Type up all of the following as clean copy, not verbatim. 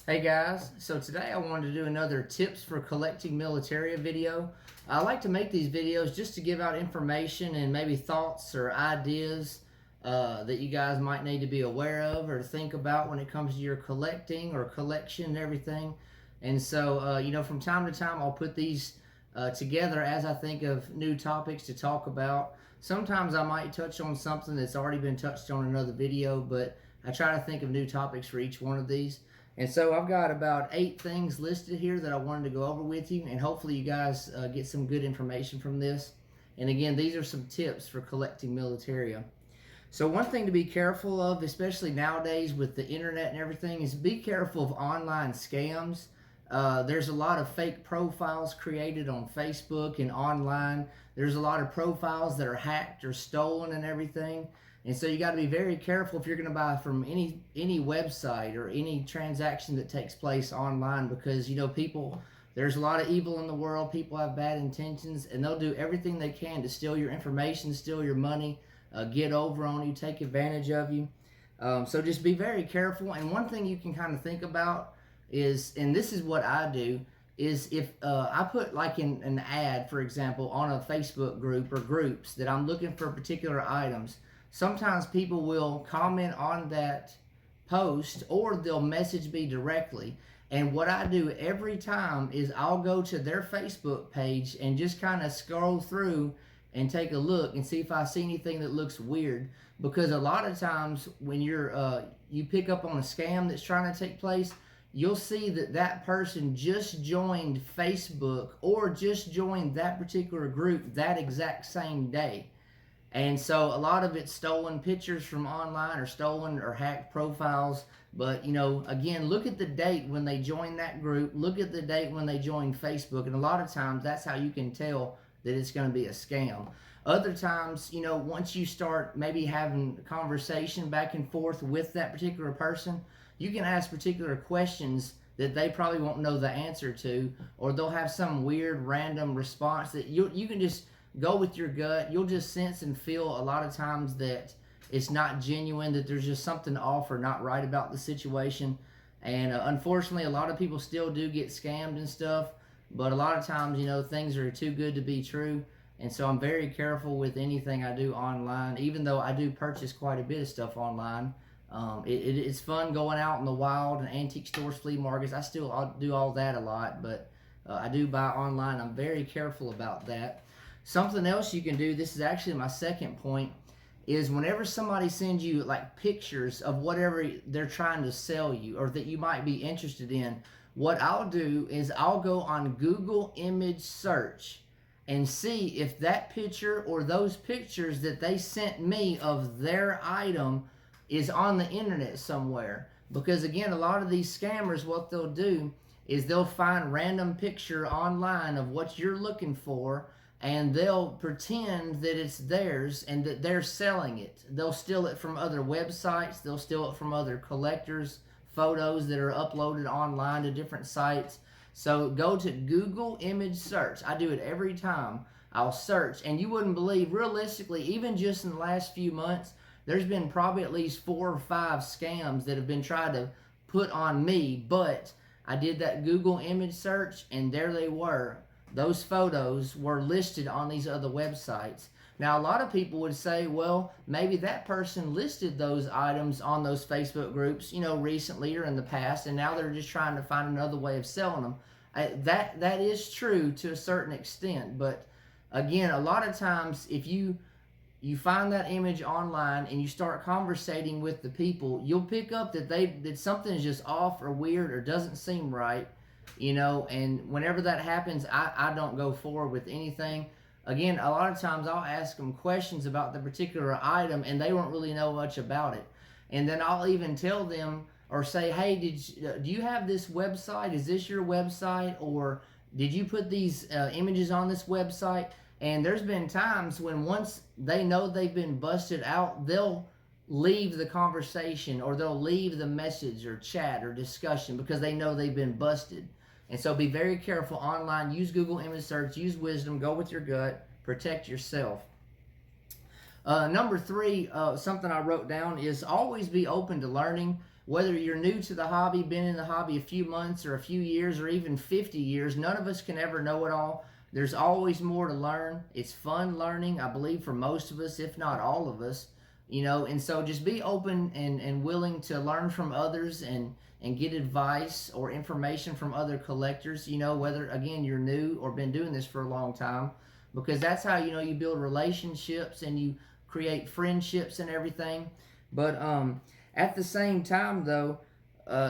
Hey guys, so today I wanted to do another tips for collecting Militaria video. I like to make these videos just to give out information and maybe thoughts or ideas that you guys might need to be aware of or think about when it comes to your collecting or collection and everything. And so, from time to time I'll put these together as I think of new topics to talk about. Sometimes I might touch on something that's already been touched on in another video, but I try to think of new topics for each one of these. And so I've got about 8 things listed here that I wanted to go over with you, and hopefully you guys get some good information from this. And again, these are some tips for collecting Militaria. So one thing to be careful of, especially nowadays with the internet and everything, is be careful of online scams. There's a lot of fake profiles created on Facebook and online. There's a lot of profiles that are hacked or stolen and everything. And so you got to be very careful if you're going to buy from any website or any transaction that takes place online, because there's a lot of evil in the world. People have bad intentions, and they'll do everything they can to steal your information, steal your money, get over on you, take advantage of you. So just be very careful. And one thing you can kind of think about is, and this is what I do, is if I put like in an ad, for example, on a Facebook group or groups that I'm looking for particular items. Sometimes people will comment on that post or they'll message me directly. And what I do every time is I'll go to their Facebook page and just kind of scroll through and take a look and see if I see anything that looks weird. Because a lot of times when you pick up on a scam that's trying to take place, you'll see that person just joined Facebook or just joined that particular group that exact same day. And so a lot of it's stolen pictures from online or stolen or hacked profiles. But, again, look at the date when they joined that group. Look at the date when they joined Facebook. And a lot of times that's how you can tell that it's going to be a scam. Other times, once you start maybe having a conversation back and forth with that particular person, you can ask particular questions that they probably won't know the answer to, or they'll have some weird random response that you can just go with your gut. You'll just sense and feel a lot of times that it's not genuine, that there's just something off or not right about the situation. And unfortunately, a lot of people still do get scammed and stuff. But a lot of times, things are too good to be true. And so I'm very careful with anything I do online, even though I do purchase quite a bit of stuff online. It's fun going out in the wild and antique stores, flea markets. I'll do all that a lot, but I do buy online. I'm very careful about that. Something else you can do, this is actually my second point, is whenever somebody sends you like pictures of whatever they're trying to sell you or that you might be interested in, what I'll do is I'll go on Google image search and see if that picture or those pictures that they sent me of their item is on the internet somewhere. Because again, a lot of these scammers, what they'll do is they'll find random picture online of what you're looking for, and they'll pretend that it's theirs and that they're selling it. They'll steal it from other websites. They'll steal it from other collectors' photos that are uploaded online to different sites. So go to Google image search. I do it every time. I'll search, and you wouldn't believe, realistically, even just in the last few months, there's been probably at least 4 or 5 scams that have been tried to put on me, but I did that Google image search, and there they were. Those photos were listed on these other websites. Now, a lot of people would say, well, maybe that person listed those items on those Facebook groups, recently or in the past, and now they're just trying to find another way of selling them. That is true to a certain extent, but again, a lot of times if you find that image online and you start conversating with the people, you'll pick up that something is just off or weird or doesn't seem right. And whenever that happens, I don't go forward with anything. Again, a lot of times I'll ask them questions about the particular item and they won't really know much about it. And then I'll even tell them or say, hey, do you have this website? Is this your website? Or did you put these images on this website? And there's been times when once they know they've been busted out, they'll leave the conversation or they'll leave the message or chat or discussion because they know they've been busted. And so be very careful online. Use Google image search. Use wisdom. Go with your gut. Protect yourself. Number 3, something I wrote down is always be open to learning. whether you're new to the hobby, been in the hobby a few months or a few years or even 50 years, none of us can ever know it all. There's always more to learn. It's fun learning, I believe, for most of us, if not all of us. And so just be open and willing to learn from others and get advice or information from other collectors, whether, again, you're new or been doing this for a long time, because that's how, you build relationships and you create friendships and everything. But at the same time, though,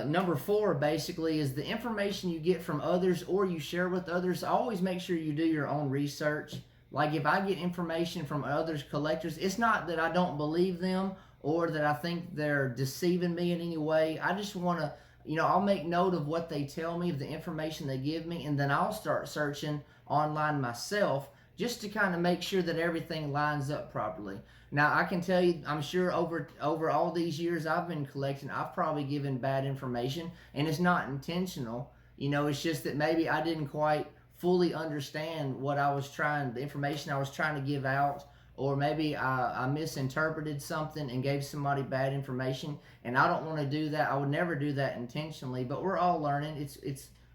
number 4 basically is the information you get from others or you share with others. Always make sure you do your own research. Like if I get information from others collectors, it's not that I don't believe them or that I think they're deceiving me in any way. I just want to, I'll make note of what they tell me, of the information they give me, and then I'll start searching online myself just to kind of make sure that everything lines up properly. Now, I can tell you, I'm sure over all these years I've been collecting, I've probably given bad information, and it's not intentional. It's just that maybe I didn't quite fully understand the information I was trying to give out, or maybe I misinterpreted something and gave somebody bad information, and I don't want to do that. I would never do that intentionally, but we're all learning.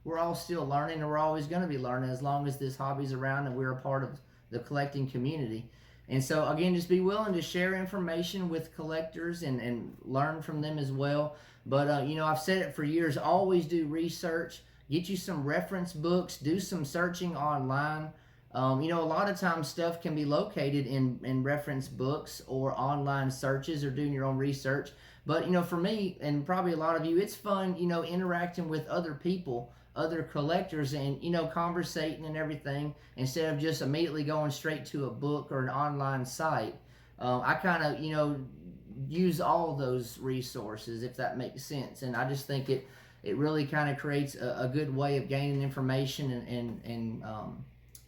We're all still learning, and we're always going to be learning as long as this hobby's around and we're a part of the collecting community. And so, again, just be willing to share information with collectors and learn from them as well. But, I've said it for years, always do research. Get you some reference books. Do some searching online. A lot of times stuff can be located in reference books or online searches or doing your own research. But, for me, and probably a lot of you, it's fun, interacting with other people, other collectors, and conversating and everything, instead of just immediately going straight to a book or an online site. I kind of use all those resources, if that makes sense, and I just think it really kind of creates a good way of gaining information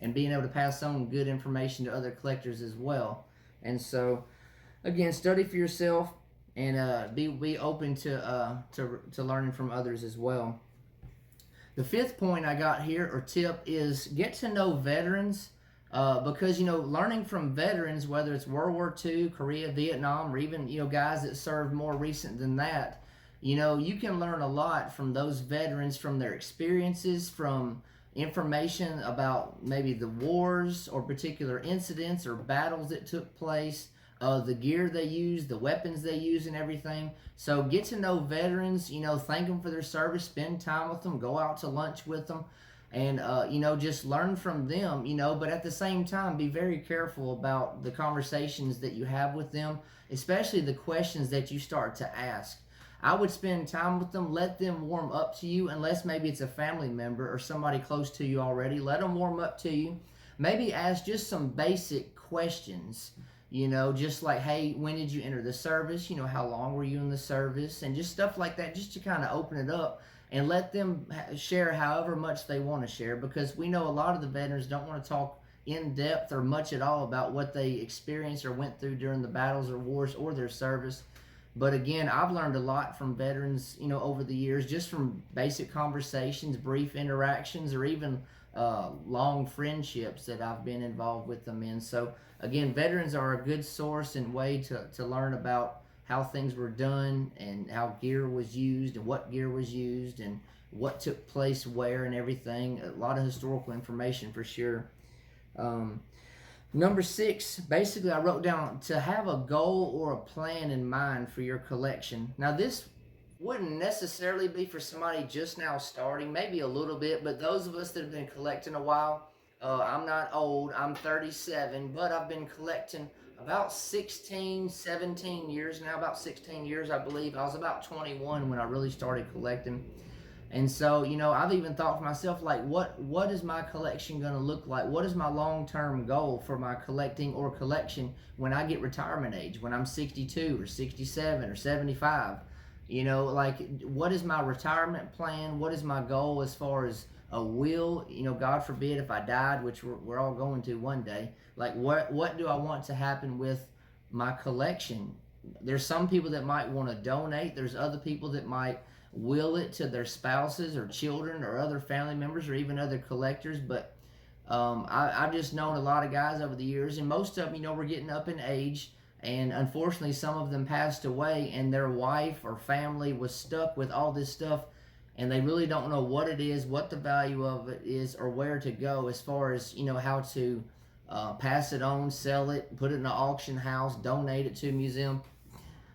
and being able to pass on good information to other collectors as well. And so, again, study for yourself and be open to learning from others as well. The 5th point I got here, or tip, is get to know veterans, because, learning from veterans, whether it's World War II, Korea, Vietnam, or even, guys that served more recent than that, you can learn a lot from those veterans, from their experiences, from information about maybe the wars or particular incidents or battles that took place, the gear they use, the weapons they use, and everything. So get to know veterans, thank them for their service, spend time with them, go out to lunch with them, and, just learn from them, but at the same time, be very careful about the conversations that you have with them, especially the questions that you start to ask. I would spend time with them, let them warm up to you, unless maybe it's a family member or somebody close to you already. Let them warm up to you. Maybe ask just some basic questions. Just like, hey, when did you enter the service? How long were you in the service? And just stuff like that, just to kind of open it up and let them share however much they want to share, because we know a lot of the veterans don't want to talk in depth or much at all about what they experienced or went through during the battles or wars or their service. But again, I've learned a lot from veterans, over the years, just from basic conversations, brief interactions, or even long friendships that I've been involved with them in. So again, veterans are a good source and way to learn about how things were done and how gear was used and what gear was used and what took place where and everything. A lot of historical information for sure. Number 6, basically I wrote down to have a goal or a plan in mind for your collection. Now this wouldn't necessarily be for somebody just now starting, maybe a little bit, but those of us that have been collecting a while, I'm not old, I'm 37, but I've been collecting about 16, 17 years now, about 16 years I believe. I was about 21 when I really started collecting. And so, I've even thought for myself, like, what is my collection going to look like? What is my long-term goal for my collecting or collection when I get retirement age, when I'm 62 or 67 or 75? What is my retirement plan? What is my goal as far as a will? God forbid if I died, which we're all going to one day. Like, what do I want to happen with my collection? There's some people that might want to donate. There's other people that might will it to their spouses or children or other family members or even other collectors. But I've just known a lot of guys over the years, and most of them, we're getting up in age, And unfortunately, some of them passed away, and their wife or family was stuck with all this stuff, and they really don't know what it is, what the value of it is, or where to go as far as how to pass it on, sell it, put it in an auction house, donate it to a museum.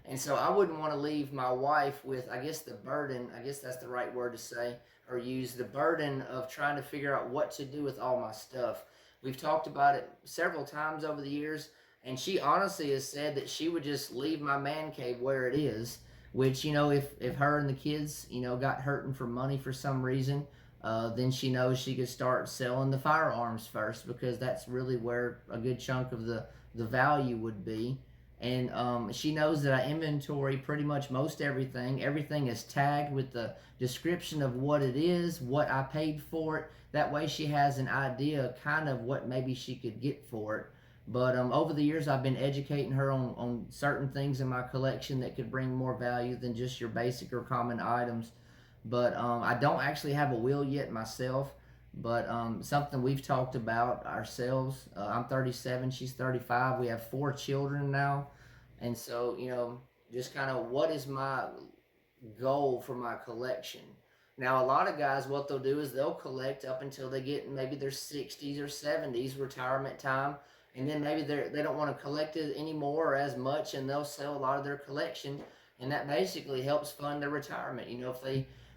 And so I wouldn't want to leave my wife with, I guess, the burden, I guess that's the right word to say, or use the burden of trying to figure out what to do with all my stuff. We've talked about it several times over the years, and she honestly has said that she would just leave my man cave where it is, which, if her and the kids, got hurting for money for some reason, then she knows she could start selling the firearms first, because that's really where a good chunk of the value would be. And she knows that I inventory pretty much most everything. Everything is tagged with the description of what it is, what I paid for it. That way she has an idea kind of what maybe she could get for it. But over the years, I've been educating her on certain things in my collection that could bring more value than just your basic or common items. But I don't actually have a will yet myself. But something we've talked about ourselves. I'm 37, she's 35. We have 4 children now. And so, just kind of what is my goal for my collection. Now, a lot of guys, what they'll do is they'll collect up until they get maybe their 60s or 70s retirement time. And then maybe they don't want to collect it anymore or as much, and they'll sell a lot of their collection. And that basically helps fund their retirement. If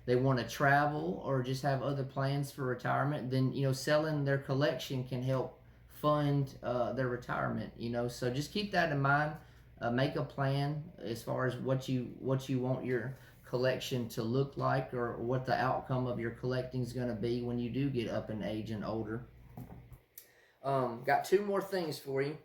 they want to travel or just have other plans for retirement, then selling their collection can help fund their retirement. So just keep that in mind. Make a plan as far as what you want your collection to look like, or what the outcome of your collecting is going to be when you do get up in age and older. Got 2 more things for you.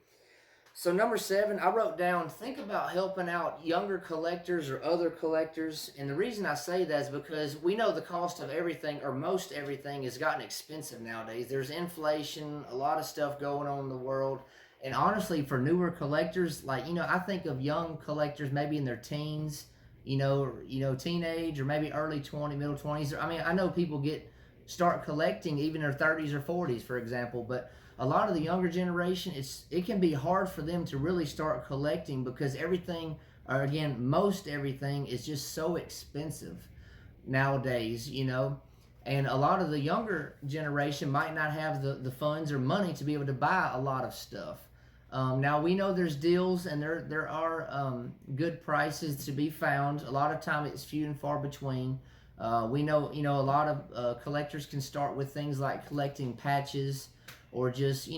So number 7, I wrote down, think about helping out younger collectors or other collectors. And the reason I say that is because we know the cost of everything, or most everything, has gotten expensive nowadays. There's inflation, a lot of stuff going on in the world. And honestly, for newer collectors, I think of young collectors maybe in their teens, teenage, or maybe early 20, middle 20s. I mean, I know people start collecting even in their 30s or 40s, for example, but a lot of the younger generation, it can be hard for them to really start collecting, because everything, or again, most everything is just so expensive nowadays, and a lot of the younger generation might not have the funds or money to be able to buy a lot of stuff. Now we know there's deals, and there are good prices to be found. A lot of time it's few and far between. We know a lot of collectors can start with things like collecting patches, or just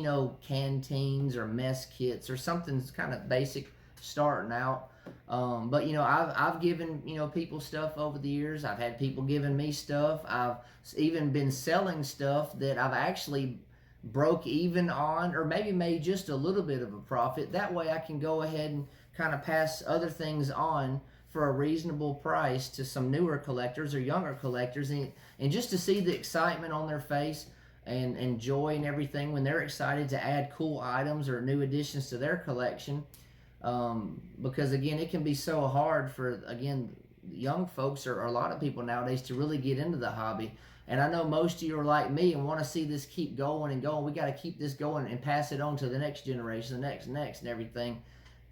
canteens or mess kits, or something kind of basic starting out. But I've given people stuff over the years. I've had people giving me stuff. I've even been selling stuff that I've actually broke even on, or maybe made just a little bit of a profit. That way I can go ahead and kind of pass other things on for a reasonable price to some newer collectors or younger collectors, and just to see the excitement on their face and joy and everything when they're excited to add cool items or new additions to their collection. Because again, it can be so hard for, again, young folks, or a lot of people nowadays, to really get into the hobby. And I know most of you are like me and want to see this keep going and going. We got to keep this going and pass it on to the next generation, the next and everything.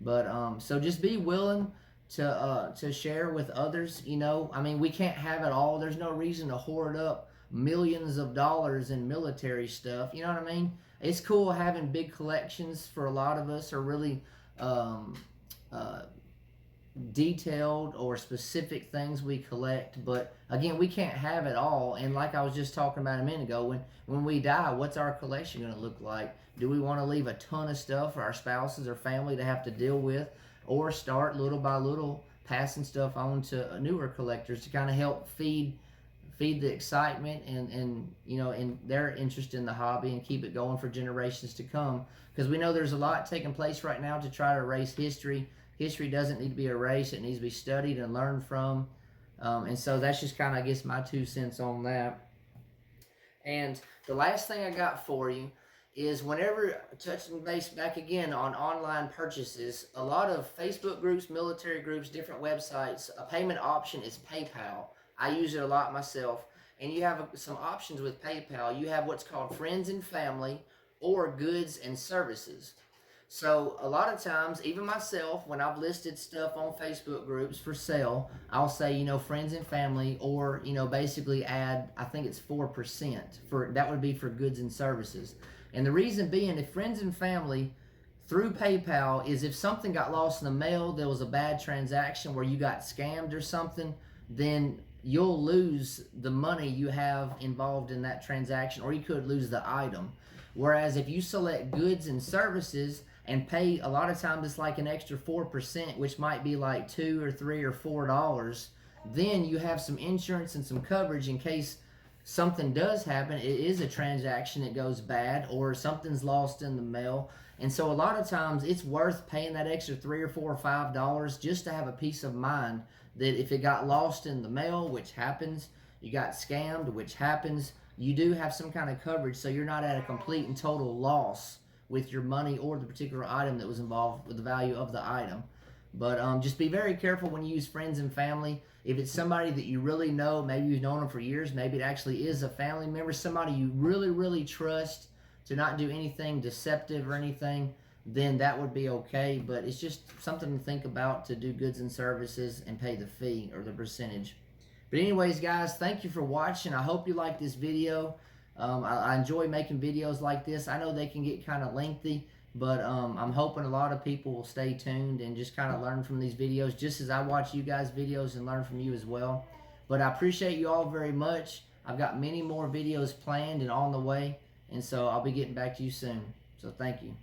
But so just be willing to share with others. I mean, we can't have it all. There's no reason to hoard up millions of dollars in military stuff. You know what I mean? It's cool having big collections. For a lot of us, are really detailed or specific things we collect. But again, we can't have it all. And like I was just talking about a minute ago, when we die, what's our collection going to look like? Do we want to leave a ton of stuff for our spouses or family to have to deal with, or start little by little passing stuff on to newer collectors to kind of help feed the excitement and their interest in the hobby, and keep it going for generations to come? Because we know there's a lot taking place right now to try to erase history. History doesn't need to be erased. It needs to be studied and learned from. And so that's just kind of, I guess, my 2 cents on that. And the last thing I got for you is, whenever, touching base back again on online purchases, a lot of Facebook groups, military groups, different websites, a payment option is PayPal. I use it a lot myself. And you have some options with PayPal. You have what's called friends and family, or goods and services. So a lot of times, even myself, when I've listed stuff on Facebook groups for sale, I'll say, you know, friends and family, or, you know, basically add, I think it's 4% for, that would be for goods and services. And the reason being, if friends and family through PayPal is if something got lost in the mail, there was a bad transaction where you got scammed or something, then you'll lose the money you have involved in that transaction, or you could lose the item. Whereas if you select goods and services and pay, a lot of times it's like an extra 4%, which might be like $2 or $3 or $4, then you have some insurance and some coverage in case something does happen. It is a transaction that goes bad, or something's lost in the mail. And so a lot of times it's worth paying that extra $3 or $4 or $5 just to have a peace of mind that if it got lost in the mail, which happens, you got scammed, which happens, you do have some kind of coverage, so you're not at a complete and total loss with your money or the particular item that was involved with the value of the item. But just be very careful when you use friends and family. If it's somebody that you really know, maybe you've known them for years, maybe it actually is a family member, somebody you really, really trust to not do anything deceptive or anything, then that would be okay. But it's just something to think about, to do goods and services and pay the fee or the percentage. But anyways, guys, thank you for watching. I hope you like this video. I enjoy making videos like this. I know they can get kind of lengthy, but I'm hoping a lot of people will stay tuned and just kind of learn from these videos, just as I watch you guys' videos and learn from you as well. But I appreciate you all very much. I've got many more videos planned and on the way, and so I'll be getting back to you soon. So thank you.